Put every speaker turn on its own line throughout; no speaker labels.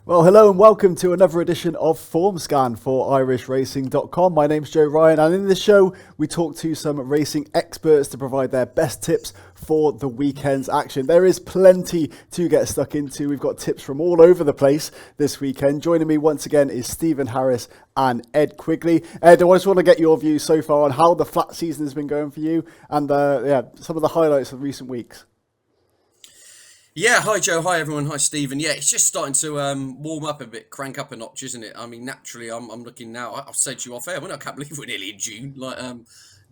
Well, hello and welcome to another edition of Formscan for IrishRacing.com. My name's Joe Ryan, and in this show, we talk to some racing experts to provide their best tips for the weekend's action. There is plenty to get stuck into. We've got tips from all over the place this weekend. Joining me once again is Stephen Harris and Ed Quigley. Ed, I just want to get your views so far on how the flat season has been going for you and some of the highlights of recent weeks.
Yeah, hi Joe, hi everyone, hi Stephen. Yeah, it's just starting to warm up a bit, crank up a notch, isn't it? I mean, naturally, I'm looking now. I've said to you off air, I can't believe we're nearly in June. It'll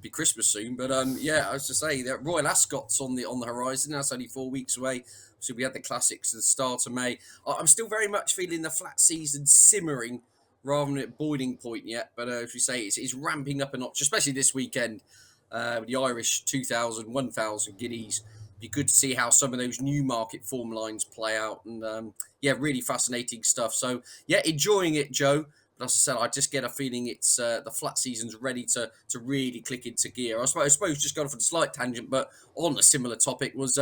be Christmas soon. But yeah, I was to say that Royal Ascot's on the horizon. That's only 4 weeks away. So we had the classics at the start of May. I'm still very much feeling the flat season simmering rather than at boiling point yet. But as we say, it's ramping up a notch, especially this weekend with the Irish 2,000, 1,000 guineas. Be good to see how some of those new market form lines play out, and yeah, really fascinating stuff. So yeah, enjoying it, Joe. But as I said, I just get a feeling it's the flat season's ready to really click into gear. I suppose just going off on a slight tangent, but on a similar topic was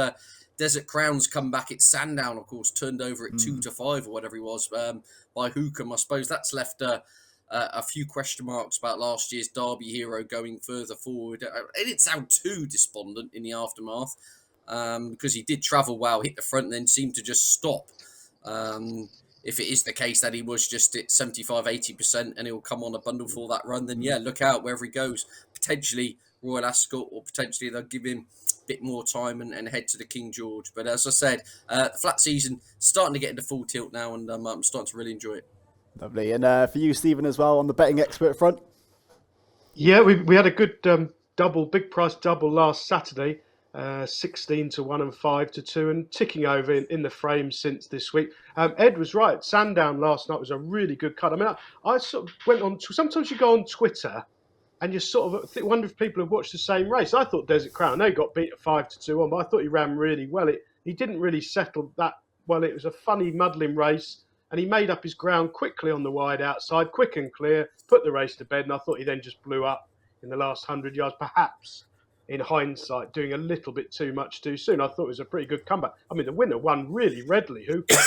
Desert Crown's come back at Sandown, of course, turned over at 2-5 or whatever it was by Hookham. I suppose that's left a few question marks about last year's Derby hero going further forward. It didn't sound too despondent in the aftermath. Because he did travel well, hit the front, and then seemed to just stop. If it is the case that he was just at 75-80% and he'll come on a bundle for that run, then yeah, look out wherever he goes. Potentially Royal Ascot, or potentially they'll give him a bit more time and head to the King George. But as I said, the flat season starting to get into full tilt now, and I'm starting to really enjoy it.
Lovely. And for you, Stephen, as well, on the betting expert front?
Yeah, we had a good big price double last Saturday. 16 to 1 and 5 to 2, and ticking over in the frame since this week. Ed was right. Sandown last night was a really good cut. I mean, I sort of went on. Sometimes you go on Twitter and you sort of wonder if people have watched the same race. I thought Desert Crown, they got beat at 5 to 2 on, but I thought he ran really well. He didn't really settle that well. It was a funny, muddling race, and he made up his ground quickly on the wide outside, quick and clear, put the race to bed, and I thought he then just blew up in the last 100 yards, perhaps in hindsight, doing a little bit too much too soon. I thought it was a pretty good comeback. I mean, the winner won really readily, Hookham.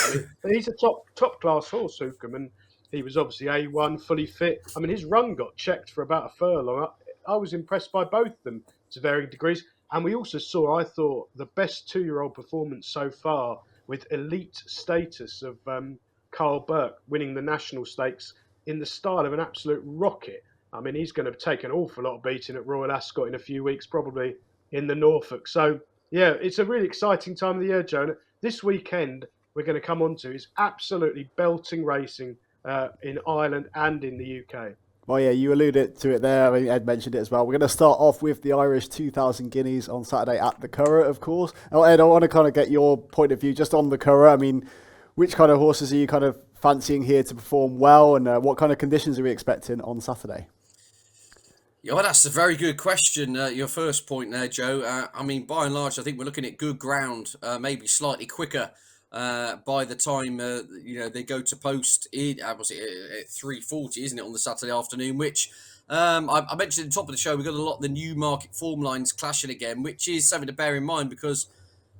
I mean, he's a top class horse, Hookham, and he was obviously A1, fully fit. I mean, his run got checked for about a furlong. I was impressed by both of them to varying degrees. And we also saw, I thought, the best 2-year-old performance so far with elite status of Carl Burke winning the national stakes in the style of an absolute rocket. I mean, he's going to take an awful lot of beating at Royal Ascot in a few weeks, probably in the Norfolk. So, yeah, it's a really exciting time of the year, Joe. This weekend we're going to come on to is absolutely belting racing in Ireland and in the UK.
Well, yeah, you alluded to it there. I mean, Ed mentioned it as well. We're going to start off with the Irish 2,000 guineas on Saturday at the Curragh, of course. Now, Ed, I want to kind of get your point of view just on the Curragh. I mean, which kind of horses are you kind of fancying here to perform well, and what kind of conditions are we expecting on Saturday?
Yeah, well, that's a very good question. Your first point there, Joe. I mean, by and large, I think we're looking at good ground, maybe slightly quicker by the time they go to post. Was it at 3:40, isn't it, on the Saturday afternoon? Which I mentioned at the top of the show, we've got a lot of the new market form lines clashing again, which is something to bear in mind because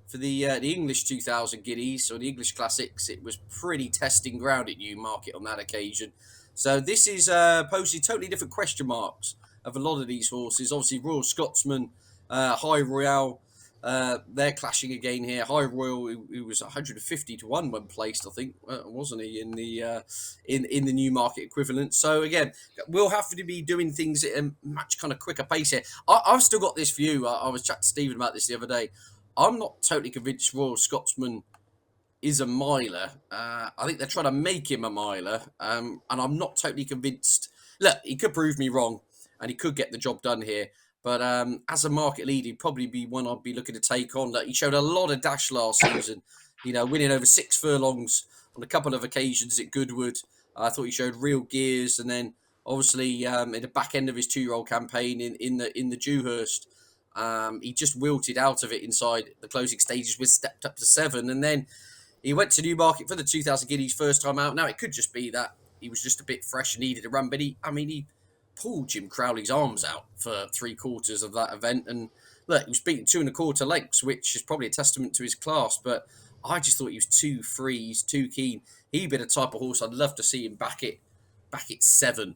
for the English 2,000 guineas or the English classics, it was pretty testing ground at Newmarket on that occasion. So this is posing totally different question marks of a lot of these horses. Obviously, Royal Scotsman, High Royale, they're clashing again here. High Royal, who was 150 to 1 when placed, I think, wasn't he, in the in the Newmarket equivalent. So again, we'll have to be doing things at a much kind of quicker pace here. I've still got this view. I was chatting to Stephen about this the other day. I'm not totally convinced Royal Scotsman is a miler. I think they're trying to make him a miler, and I'm not totally convinced. Look, he could prove me wrong, and he could get the job done here. But as a market leader, he'd probably be one I'd be looking to take on. He showed a lot of dash last season, winning over 6 furlongs on a couple of occasions at Goodwood. I thought he showed real gears, and then obviously at the back end of his 2-year-old campaign in the Dewhurst, he just wilted out of it inside the closing stages, with stepped up to 7, and then he went to Newmarket for the 2,000 guineas first time out. Now it could just be that he was just a bit fresh and needed a run, but he pulled Jim Crowley's arms out for 3/4 of that event. And look, he was beaten 2 1/4 lengths, which is probably a testament to his class. But I just thought he was too free. He's too keen. He'd be the type of horse I'd love to see him back at 7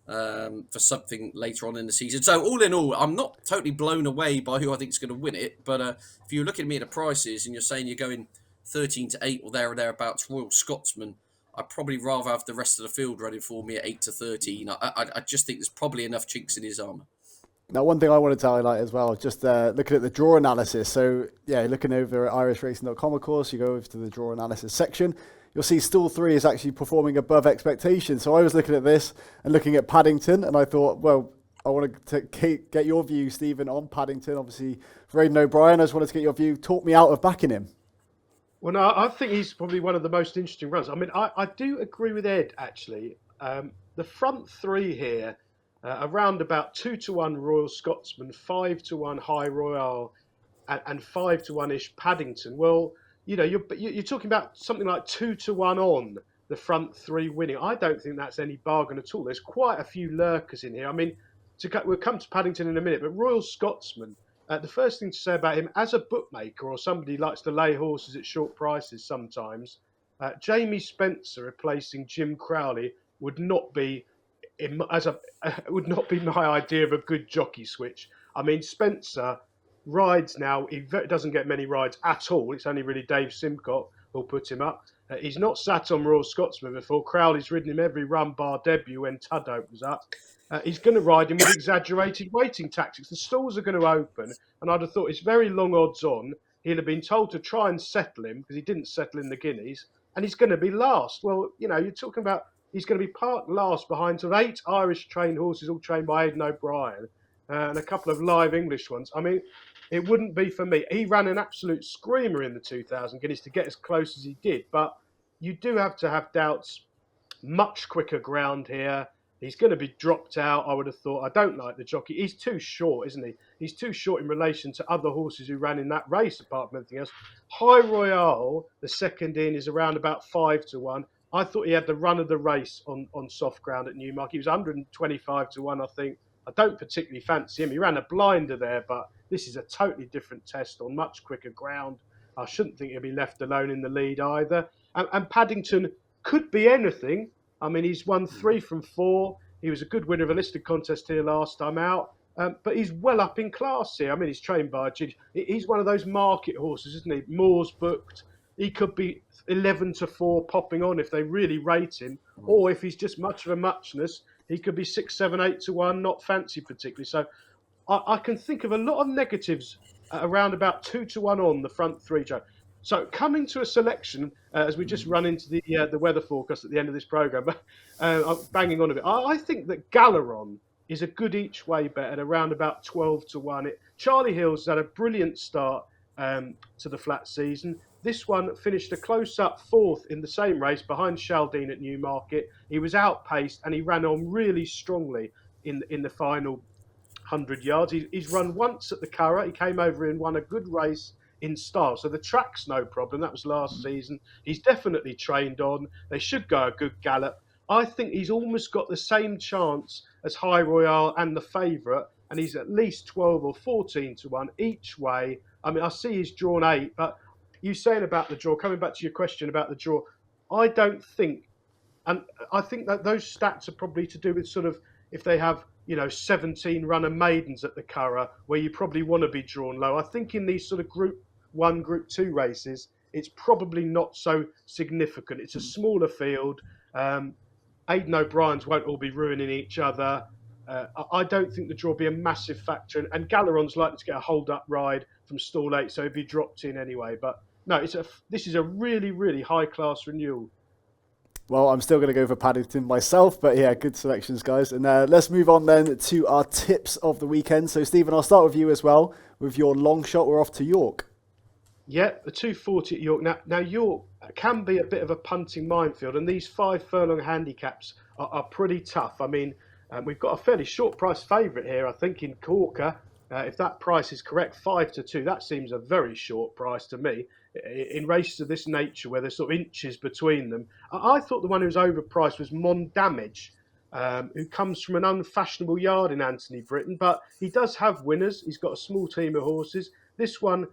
for something later on in the season. So all in all, I'm not totally blown away by who I think is going to win it. But if you're looking at me at the prices and you're saying you're going 13 to 8 or there or thereabouts, Royal Scotsman, I'd probably rather have the rest of the field running for me at 8 to 13. I just think there's probably enough chinks in his armour.
Now, one thing I wanted to highlight as well, just looking at the draw analysis. So, yeah, looking over at irishracing.com, of course, you go over to the draw analysis section. You'll see Stall 3 is actually performing above expectations. So I was looking at this and looking at Paddington, and I thought, well, I wanted to get your view, Stephen, on Paddington. Obviously, for Aidan O'Brien, I just wanted to get your view. Talk me out of backing him.
Well, no, I think he's probably one of the most interesting runs. I mean, I do agree with Ed, actually. The front 3 here, around about 2-1 Royal Scotsman, 5-1 High Royale, and 5-1-ish Paddington. Well, you're talking about something like 2-1 on the front 3 winning. I don't think that's any bargain at all. There's quite a few lurkers in here. I mean, we'll come to Paddington in a minute, but Royal Scotsman, the first thing to say about him as a bookmaker or somebody who likes to lay horses at short prices sometimes, Jamie Spencer replacing Jim Crowley would not be would not be my idea of a good jockey switch. I mean, Spencer rides now. He doesn't get many rides at all. It's only really Dave Simcock who'll put him up. He's not sat on Royal Scotsman before. Crowley's ridden him every run bar debut when Tud opens up. He's going to ride him with exaggerated waiting tactics. The stalls are going to open, and I'd have thought it's very long odds on. He'll have been told to try and settle him because he didn't settle in the Guineas, and he's going to be last. Well, you're talking about he's going to be parked last behind sort of 8 Irish trained horses, all trained by Aidan O'Brien, and a couple of live English ones. I mean, it wouldn't be for me. He ran an absolute screamer in the 2000 Guineas to get as close as he did, but you do have to have doubts. Much quicker ground here. He's going to be dropped out, I would have thought. I don't like the jockey. He's too short, isn't he? He's too short in relation to other horses who ran in that race, apart from anything else. High Royale, the second in, is around about 5-1. I thought he had the run of the race on soft ground at Newmarket. He was 125-1, I think. I don't particularly fancy him. He ran a blinder there, but this is a totally different test on much quicker ground. I shouldn't think he'll be left alone in the lead either. And Paddington could be anything. I mean, he's won 3 from 4. He was a good winner of a listed contest here last time out. But he's well up in class here. I mean, he's trained by a G. He's one of those market horses, isn't he? Moore's booked. He could be 11-4 popping on if they really rate him. Or if he's just much of a muchness, he could be 6, 7, 8-1, not fancied particularly. So I can think of a lot of negatives around about 2-1 on the front 3, Joe. So coming to a selection, as we just run into the weather forecast at the end of this programme, I'm banging on a bit. I think that Galeron is a good each way bet at around about 12-1. Charlie Hill's had a brilliant start to the flat season. This one finished a close-up 4th in the same race behind Shaldine at Newmarket. He was outpaced and he ran on really strongly in the final 100 yards. He's run once at the Curragh. He came over and won a good race in style. So the track's no problem. That was last season. He's definitely trained on. They should go a good gallop. I think he's almost got the same chance as High Royale and the favourite, and he's at least 12 or 14-1 each way. I mean, I see he's drawn 8, but you saying about the draw, coming back to your question about the draw, I don't think, and I think that those stats are probably to do with sort of if they have 17 runner maidens at the Curragh, where you probably want to be drawn low. I think in these sort of Group 1, Group 2 races, it's probably not so significant. It's a smaller field. Aidan O'Brien's won't all be ruining each other. I don't think the draw will be a massive factor. And Galeron's likely to get a hold-up ride from stall 8, so he'll be dropped in anyway. But no, this is a really, really high-class renewal.
Well, I'm still going to go for Paddington myself, but yeah, good selections, guys. And let's move on then to our tips of the weekend. So, Stephen, I'll start with you as well. With your long shot, we're off to York.
Yeah, the 240 at York. Now York can be a bit of a punting minefield, and these 5 furlong handicaps are pretty tough. I mean, we've got a fairly short price favourite here, I think, in Corker. If that price is correct, 5-2, that seems a very short price to me. In races of this nature, where there's sort of inches between them, I thought the one who was overpriced was Mon Damage. who comes from an unfashionable yard in Anthony Britton, but he does have winners. He's got a small team of horses. This one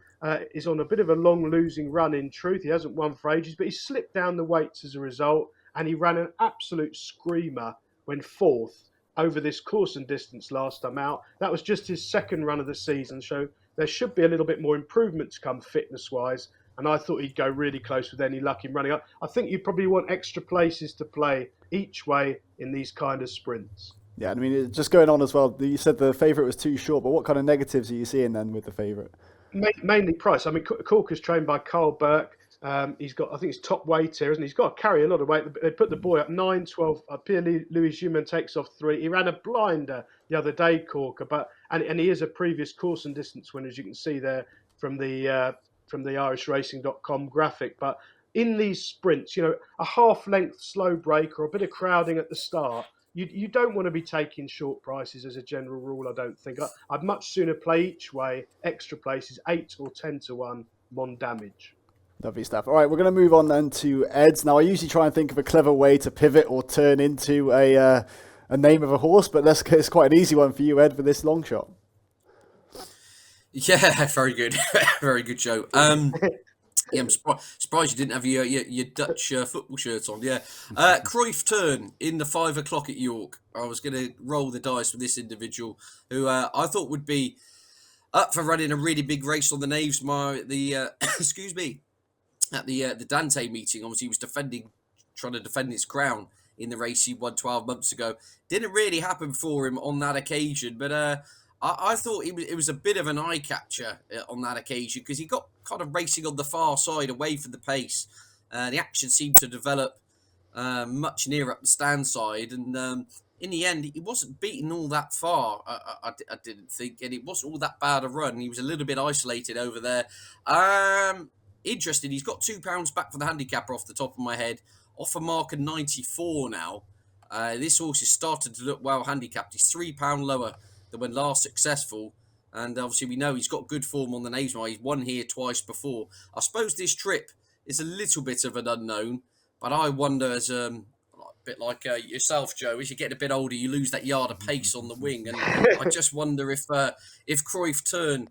is on a bit of a long losing run, in truth. He hasn't won for ages, but he slipped down the weights as a result, and he ran an absolute screamer when fourth over this course and distance last time out. That was just his second run of the season, so there should be a little bit more improvement to come fitness-wise, and I thought he'd go really close with any luck in running up. I think you probably want extra places to play each way in these kind of sprints.
Yeah, I mean, just going on as well, you said the favourite was too short, but what kind of negatives are you seeing then with the favourite?
Mainly price. I mean, Corker's trained by Carl Burke. He's got, I think he's top weight here, isn't he? He's got to carry a lot of weight. They put the boy up 9-12. Pierre-Louis Juman takes off 3. He ran a blinder the other day, Corker, and he is a previous course and distance winner, as you can see there from the IrishRacing.com graphic. But in these sprints, a half-length slow break or a bit of crowding at the start, you don't want to be taking short prices as a general rule, I don't think. I'd much sooner play each way, extra places, 8 or 10 to 1, Mon Damage.
Lovely stuff. All right, we're going to move on then to Ed's. Now, I usually try and think of a clever way to pivot or turn into a name of a horse, but it's quite an easy one for you, Ed, for this long shot.
Yeah, very good. Very good, Joe. Yeah, I'm surprised you didn't have your Dutch football shirt on. Yeah, Cruyff Turn in the 5 o'clock at York. I was going to roll the dice with this individual who I thought would be up for running a really big race on the Naves. Excuse me, at the Dante meeting. Obviously, he was trying to defend his crown in the race he won 12 months ago. Didn't really happen for him on that occasion, but I thought it was a bit of an eye catcher on that occasion because he got kind of racing on the far side away from the pace. The action seemed to develop much nearer up the stand side, and in the end, he wasn't beaten all that far. I didn't think, and it wasn't all that bad a run. He was a little bit isolated over there. Interesting. He's got £2 back for the handicapper off the top of my head, off a mark of 94 now. This horse is starting to look well handicapped. He's £3 lower than when last successful, and obviously we know he's got good form on the Naves. He's won here twice before. I suppose this trip is a little bit of an unknown, but I wonder, as a bit like yourself, Joe, as you get a bit older, you lose that yard of pace on the wing, and I just wonder if Cruyff Turn,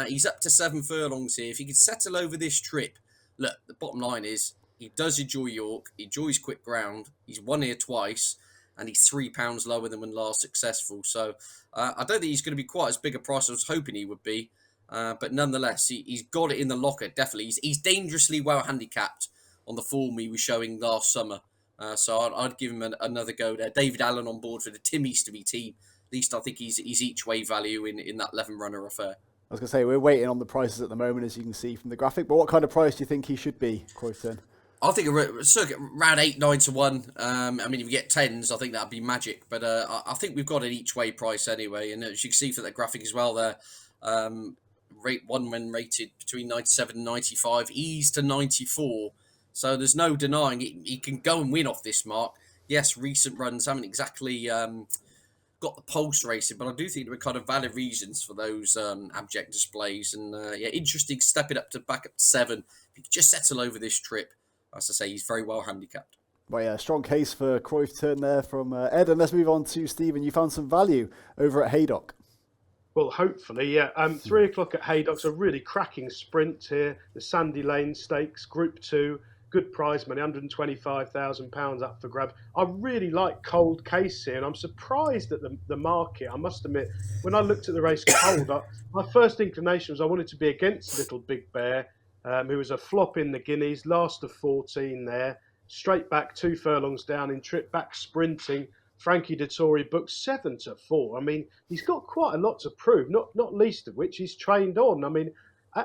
he's up to 7 furlongs here. If he could settle over this trip, look, the bottom line is he does enjoy York, he enjoys quick ground, he's won here twice, and he's £3 lower than when last successful. So I don't think he's going to be quite as big a price as I was hoping he would be. But nonetheless, he's got it in the locker, definitely. He's dangerously well handicapped on the form he was showing last summer. So I'd give him another go there. David Allen on board for the Tim Easterby team. At least I think he's each way value in that 11-runner affair.
I was going to say, we're waiting on the prices at the moment, as you can see from the graphic. But what kind of price do you think he should be, Cruyff Turn?
I think around 8-9 to 1. I mean, if you get 10s, I think that'd be magic. But I think we've got an each way price anyway. And as you can see for that graphic as well there, rate 1 when rated between 97 and 95, ease to 94. So there's no denying he can go and win off this mark. Yes, recent runs haven't exactly got the pulse racing, but I do think there were kind of valid reasons for those abject displays. And interesting stepping back up to 7. If you could just settle over this trip, as I say, he's very well handicapped.
Well, yeah, strong case for Cruyff Turn there from Ed. And let's move on to Stephen. You found some value over at Haydock.
Well, hopefully, yeah. 3 o'clock at Haydock's a really cracking sprint here. The Sandy Lane Stakes, Group 2, good prize money, £125,000 up for grabs. I really like Cold Case here, and I'm surprised at the market. I must admit, when I looked at the race Cold, my first inclination was I wanted to be against Little Big Bear, who was a flop in the Guineas, last of 14 there, straight back 2 furlongs down in trip, back sprinting. Frankie Dettori booked 7 to 4. I mean, he's got quite a lot to prove, not least of which he's trained on. I mean,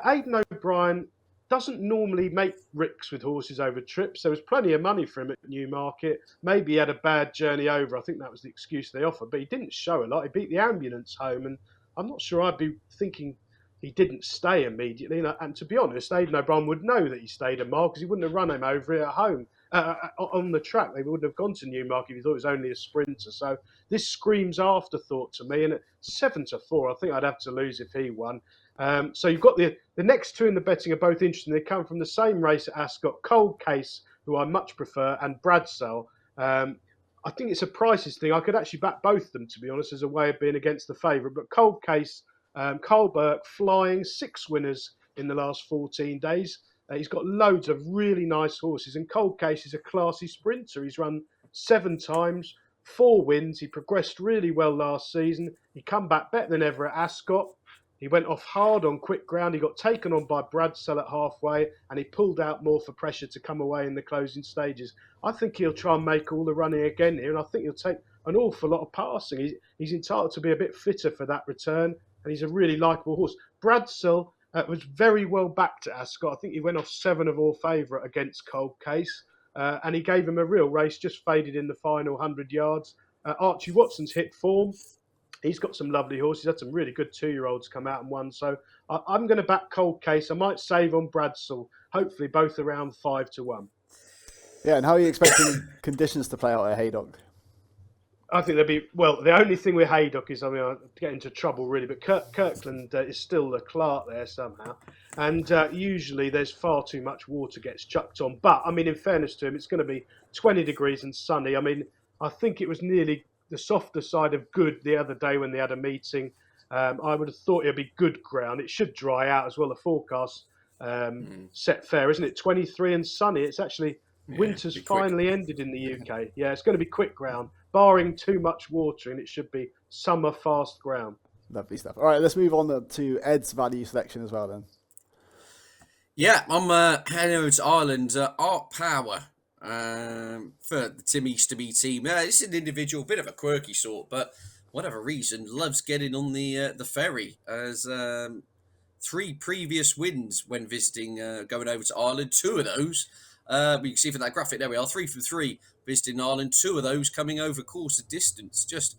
Aidan O'Brien doesn't normally make ricks with horses over trips. There was plenty of money for him at Newmarket. Maybe he had a bad journey over. I think that was the excuse they offered, but he didn't show a lot. He beat the Ambulance home, and I'm not sure I'd be thinking he didn't stay immediately. And to be honest, Aidan O'Brien would know that he stayed a mile because he wouldn't have run him over it at home. On the track, they wouldn't have gone to Newmarket if he thought it was only a sprinter. So this screams afterthought to me. And at 7 to 4, I think I'd have to lose if he won. So you've got the next 2 in the betting are both interesting. They come from the same race at Ascot. Cold Case, who I much prefer, and Bradsell. I think it's a prices thing. I could actually back both of them, to be honest, as a way of being against the favourite. But Cold Case, Cole Burke flying 6 winners in the last 14 days. He's got loads of really nice horses, and Cold Case is a classy sprinter. He's run 7 times, 4 wins. He progressed really well last season. He come back better than ever at Ascot. He went off hard on quick ground. He got taken on by Bradsell at halfway, and he pulled out more for pressure to come away in the closing stages. I think he'll try and make all the running again here, and I think he'll take an awful lot of passing. He's entitled to be a bit fitter for that return, and he's a really likeable horse. Bradsell was very well backed at Ascot. I think he went off 7 of all favourite against Cold Case, and he gave him a real race, just faded in the final 100 yards. Archie Watson's hit form. He's got some lovely horses. He's had some really good 2-year-olds come out and won. So I'm going to back Cold Case. I might save on Bradsell. Hopefully both around 5-1.
Yeah, and how are you expecting conditions to play out at Haydock?
I think there'll be, well, the only thing with Haydock is, I mean, I get into trouble really, but Kirkland is still the clerk there somehow. And usually there's far too much water gets chucked on. But, I mean, in fairness to him, it's going to be 20 degrees and sunny. I mean, I think it was nearly the softer side of good the other day when they had a meeting. I would have thought it'd be good ground. It should dry out as well. The forecast set fair, isn't it? 23 and sunny. It's actually winter's finally ended in the UK. Yeah, it's going to be quick ground, barring too much watering. It should be summer fast ground.
Lovely stuff. All right, let's move on to Ed's value selection as well then.
Yeah, I'm heading over to Ireland. Art Power. For the Tim Easterby team. It's an individual, bit of a quirky sort, but whatever reason, loves getting on the ferry. As 3 previous wins when visiting, going over to Ireland. 2 of those, we can see from that graphic, there we are, 3 from 3 visiting Ireland. 2 of those coming over course of distance. Just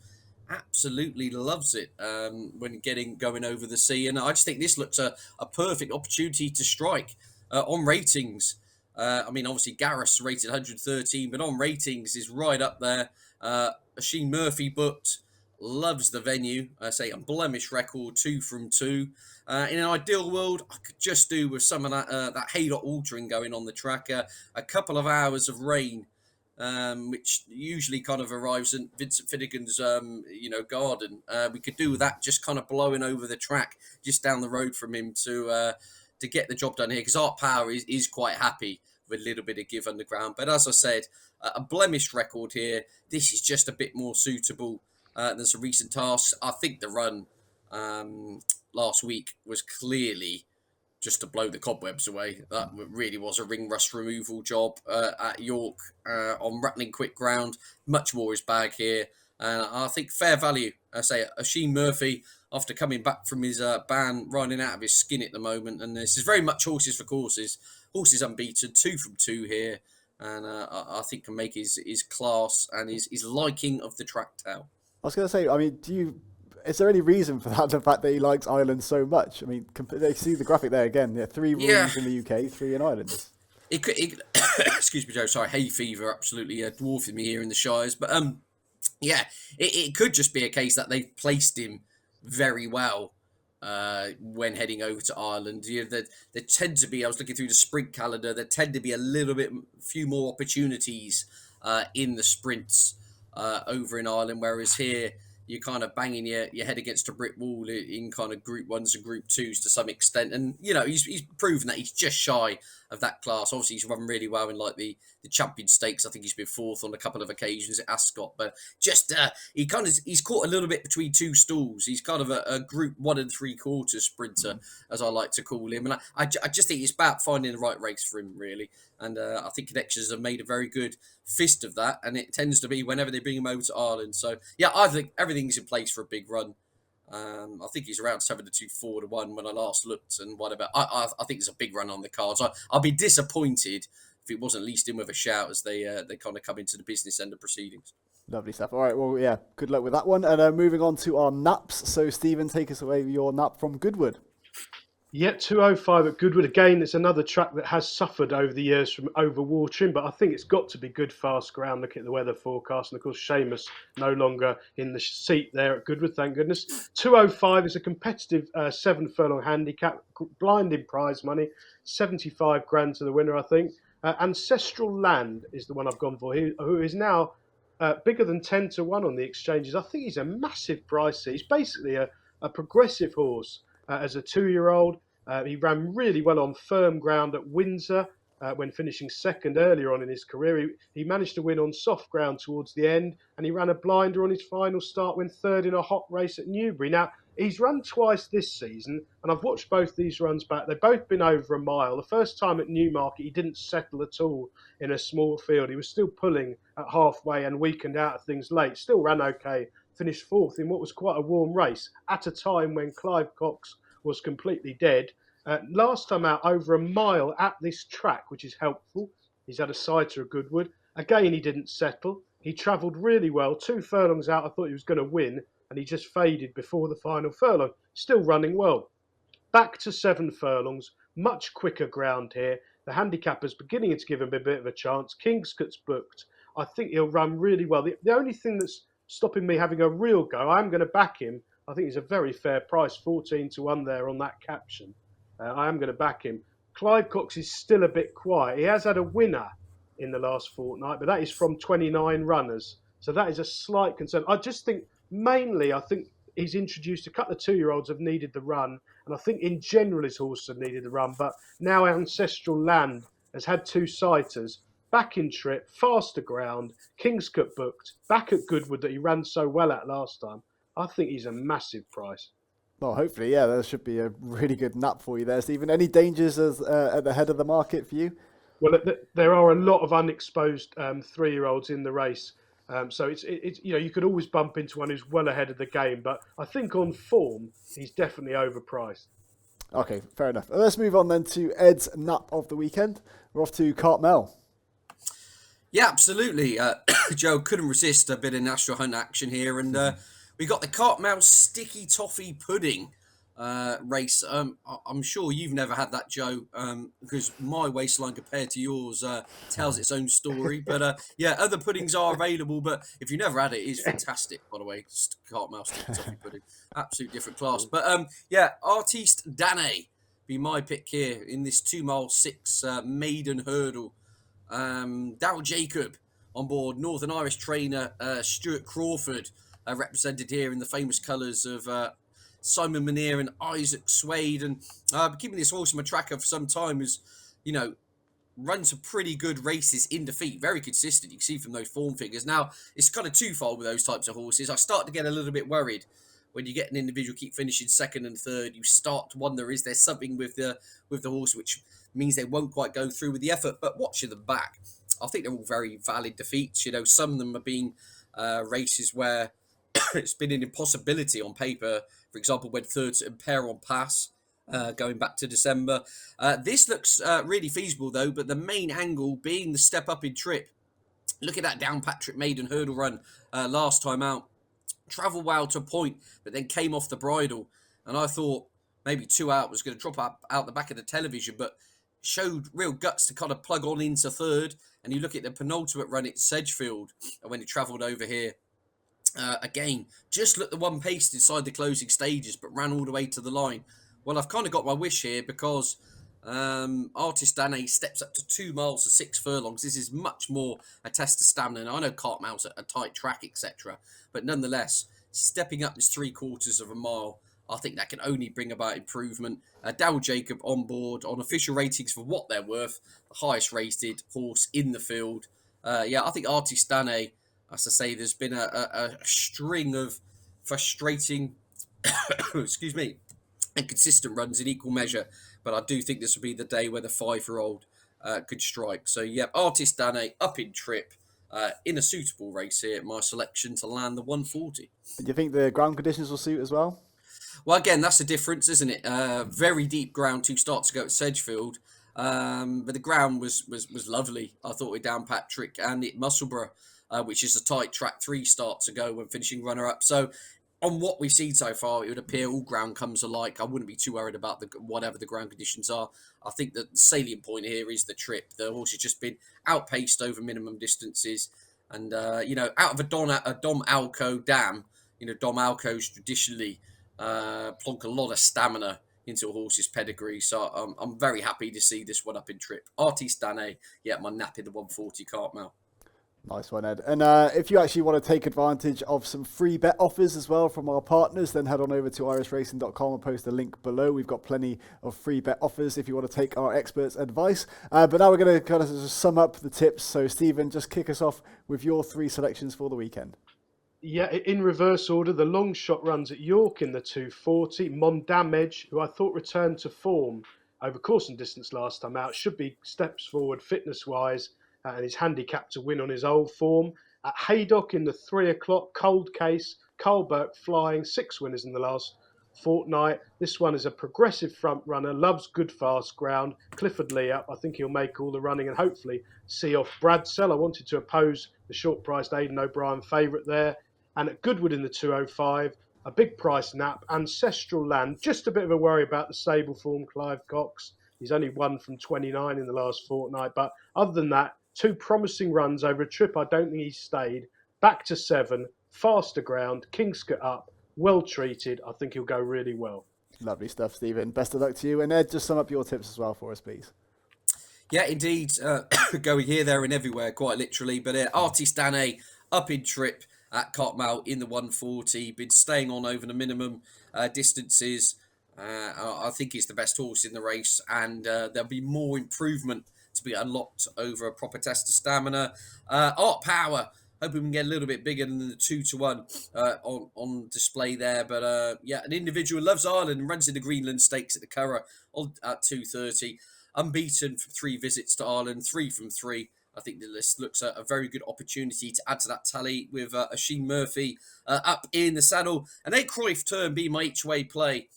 absolutely loves it when going over the sea. And I just think this looks a perfect opportunity to strike on ratings. I mean, obviously, Gareth's rated 113, but on ratings is right up there. Oisin Murphy booked, loves the venue. I say unblemished record, 2 from 2. In an ideal world, I could just do with some of that Haydock watering going on the track. A couple of hours of rain, which usually kind of arrives in Vincent Finnegan's, garden. We could do with that just kind of blowing over the track, just down the road from him to get the job done here. Because Art Power is quite happy with a little bit of give underground. But as I said, a blemished record here. This is just a bit more suitable than some recent tasks. I think the run last week was clearly just to blow the cobwebs away. That really was a ring rust removal job at York on rattling quick ground. Much more his bag here. And I think fair value. I say Oisin Murphy, after coming back from his ban, running out of his skin at the moment. And this is very much horses for courses. Horses unbeaten, 2 from 2 here. And I think can make his class and his liking of the track tell.
I was going to say, I mean, is there any reason for that, the fact that he likes Ireland so much? I mean, they see the graphic there again. 3 rooms in the UK, 3 in Ireland.
Excuse me, Joe. Sorry, hay fever absolutely dwarfing me here in the Shires. But it could just be a case that they've placed him very well when heading over to Ireland. There tend to be, I was looking through the sprint calendar, there tend to be a few more opportunities in the sprints over in Ireland, whereas here you're kind of banging your head against a brick wall in kind of Group 1s and Group 2s to some extent. And, he's proven that he's just shy of that class. Obviously, he's run really well in like the Champion Stakes. I think he's been 4th on a couple of occasions at Ascot. But just he's caught a little bit between 2 stools. He's kind of a Group 1 3/4 sprinter, as I like to call him. And I just think it's about finding the right race for him, really. And I think Connections have made a very good fist of that. And it tends to be whenever they bring him over to Ireland. So, yeah, I think everything's in place for a big run. I think he's around 7-2, 4-1 when I last looked, and whatever. I think there's a big run on the cards. I'll be disappointed if it wasn't at least in with a shout as they kind of come into the business end of proceedings.
Lovely stuff. All right, well, yeah, good luck with that one. And moving on to our naps. So, Stephen, take us away with your nap from Goodwood.
Yeah, 205 at Goodwood. Again, it's another track that has suffered over the years from overwatering, but I think it's got to be good fast ground. Look at the weather forecast. And of course, Seamus no longer in the seat there at Goodwood, thank goodness. 205 is a competitive 7 furlong handicap, blinding prize money, 75 grand to the winner, I think. Ancestral Land is the one I've gone for, who is now bigger than 10 to 1 on the exchanges. I think he's a massive price. He's basically a progressive horse as a 2-year-old. He ran really well on firm ground at Windsor when finishing second earlier on in his career. He managed to win on soft ground towards the end, and he ran a blinder on his final start when third in a hot race at Newbury. Now, he's run twice this season, and I've watched both these runs back. They've both been over a mile. The first time at Newmarket, he didn't settle at all in a small field. He was still pulling at halfway and weakened out of things late. Still ran okay, finished fourth in what was quite a warm race at a time when Clive Cox was completely dead. Last time out, over a mile at this track, which is helpful. He's had a sighter at Goodwood. Again, he didn't settle. He travelled really well. 2 furlongs out, I thought he was going to win, and he just faded before the final furlong. Still running well. Back to 7 furlongs, much quicker ground here. The handicapper's beginning to give him a bit of a chance. Kingscott's booked. I think he'll run really well. The only thing that's stopping me having a real go, I'm going to back him. I think he's a very fair price, 14 to 1 there on that caption. I am going to back him. Clive Cox is still a bit quiet. He has had a winner in the last fortnight, but that is from 29 runners. So that is a slight concern. I just think mainly, I think he's introduced a couple of 2-year-olds have needed the run. And I think in general his horses have needed the run. But now Ancestral Land has had 2 sighters. Back in trip, faster ground, Kingscote booked, back at Goodwood that he ran so well at last time. I think he's a massive price.
Well, hopefully, yeah, there should be a really good nap for you there, Stephen. Any dangers at the head of the market for you?
Well, there are a lot of unexposed 3-year-olds in the race. So it's you could always bump into one who's well ahead of the game. But I think on form, he's definitely overpriced.
Okay, fair enough. Let's move on then to Ed's nap of the weekend. We're off to Cartmel.
Yeah, absolutely. Joe couldn't resist a bit of National Hunt action here. And we got the Cartmel Sticky Toffee Pudding race. I'm sure you've never had that, Joe, because my waistline compared to yours tells its own story. But yeah, other puddings are available. But if you've never had it, it is fantastic, by the way. Cartmel Sticky Toffee Pudding. Absolute different class. But yeah, Artiste Dane be my pick here in this 2 mile 6 maiden hurdle. Daryl Jacob on board, Northern Irish trainer Stuart Crawford, represented here in the famous colours of Simon Munir and Isaac Swade. And I've been keeping this horse in my tracker for some time, as you know, run some pretty good races in defeat, very consistent. You can see from those form figures. Now, it's kind of twofold with those types of horses. I start to get a little bit worried when you get an individual keep finishing second and third. You start to wonder, is there something with the horse which means they won't quite go through with the effort? But watching them back, I think they're all very valid defeats. You know, some of them have been races where it's been an impossibility on paper. For example, when third to Impair on Pass, going back to December. This looks really feasible though, but the main angle being the step up in trip. Look at that Downpatrick maiden hurdle run last time out. Travelled well to a point, but then came off the bridle. And I thought maybe 2 out was going to drop out the back of the television, but showed real guts to kind of plug on into third. And you look at the penultimate run at Sedgefield when he travelled over here. Again, just looked the one pace inside the closing stages, but ran all the way to the line. Well, I've kind of got my wish here because Artist Dane steps up to 2 miles to 6 furlongs. This is much more a test of stamina. And I know Cartmel's a tight track, etc. But nonetheless, stepping up this 3/4 of a mile, I think that can only bring about improvement. Dow Jacob on board on official ratings for what they're worth, the highest rated horse in the field. Yeah, I think Artist Dane, as I say, there's been a string of frustrating, excuse me, and consistent runs in equal measure. But I do think this will be the day where the 5-year-old could strike. So, yeah, Artist Dane up in trip in a suitable race here. My selection to land the 140.
Do you think the ground conditions will suit as well?
Well, again, that's the difference, isn't it? Very deep ground 2 starts ago at Sedgefield. But the ground was lovely, I thought, with Downpatrick and at Musselburgh, which is a tight track 3 starts ago when finishing runner-up. So on what we've seen so far, it would appear all ground comes alike. I wouldn't be too worried about whatever the ground conditions are. I think that the salient point here is the trip. The horse has just been outpaced over minimum distances. And, out of a Dom Alco dam, Dom Alco's traditionally plonk a lot of stamina into a horse's pedigree. So I'm very happy to see this one up in trip. Artiste Dane, yeah, my nap in the 140 Cartmel.
Nice one, Ed. And if you actually want to take advantage of some free bet offers as well from our partners, then head on over to irishracing.com and post a link below. We've got plenty of free bet offers if you want to take our experts' advice. But now we're going to kind of sum up the tips. So, Stephen, just kick us off with your 3 selections for the weekend.
Yeah, in reverse order, the long shot runs at York in the 240. Mondamage, who I thought returned to form over course and distance last time out, should be steps forward fitness-wise, and he's handicapped to win on his old form. At Haydock in the 3 o'clock, Cold Case, Carl Burke flying, 6 winners in the last fortnight. This one is a progressive front runner, loves good fast ground. Clifford Lee up, I think he'll make all the running and hopefully see off Bradsell. I wanted to oppose the short-priced Aidan O'Brien favourite there. And at Goodwood in the 205, a big price nap, Ancestral Land. Just a bit of a worry about the stable form, Clive Cox. He's only 1 from 29 in the last fortnight. But other than that, 2 promising runs over a trip I don't think he's stayed. Back to 7, faster ground, Kingscote up, well treated. I think he'll go really well.
Lovely stuff, Stephen. Best of luck to you. And Ed, just sum up your tips as well for us, please.
Yeah, indeed. Going here, there and everywhere, quite literally. But Artist Dane up in trip at Cotmale in the 140. Been staying on over the minimum distances. I think it's the best horse in the race. And there'll be more improvement to be unlocked over a proper test of stamina. Art Power. Hoping we can get a little bit bigger than the 2-1 on display there. But yeah, an individual loves Ireland and runs in the Greenland Stakes at the Curragh at 2:30. Unbeaten for 3 visits to Ireland, 3 from 3. I think the list looks a very good opportunity to add to that tally with Oisin Murphy up in the saddle. An 8 Cruyff turn being my each-way play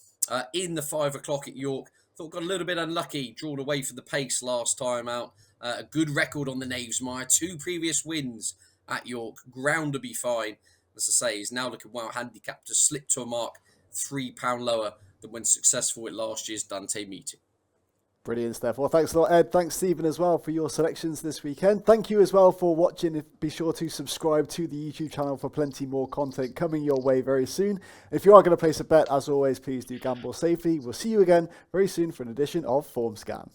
in the 5 o'clock at York. Thought got a little bit unlucky, drawn away from the pace last time out. A good record on the Knavesmire, 2 previous wins at York. Ground to be fine. As I say, he's now looking well handicapped to slip to a mark £3 lower than when successful at last year's Dante meeting.
Brilliant stuff. Well, thanks a lot, Ed. Thanks, Stephen, as well, for your selections this weekend. Thank you as well for watching. Be sure to subscribe to the YouTube channel for plenty more content coming your way very soon. If you are going to place a bet, as always, please do gamble safely. We'll see you again very soon for an edition of Formscan.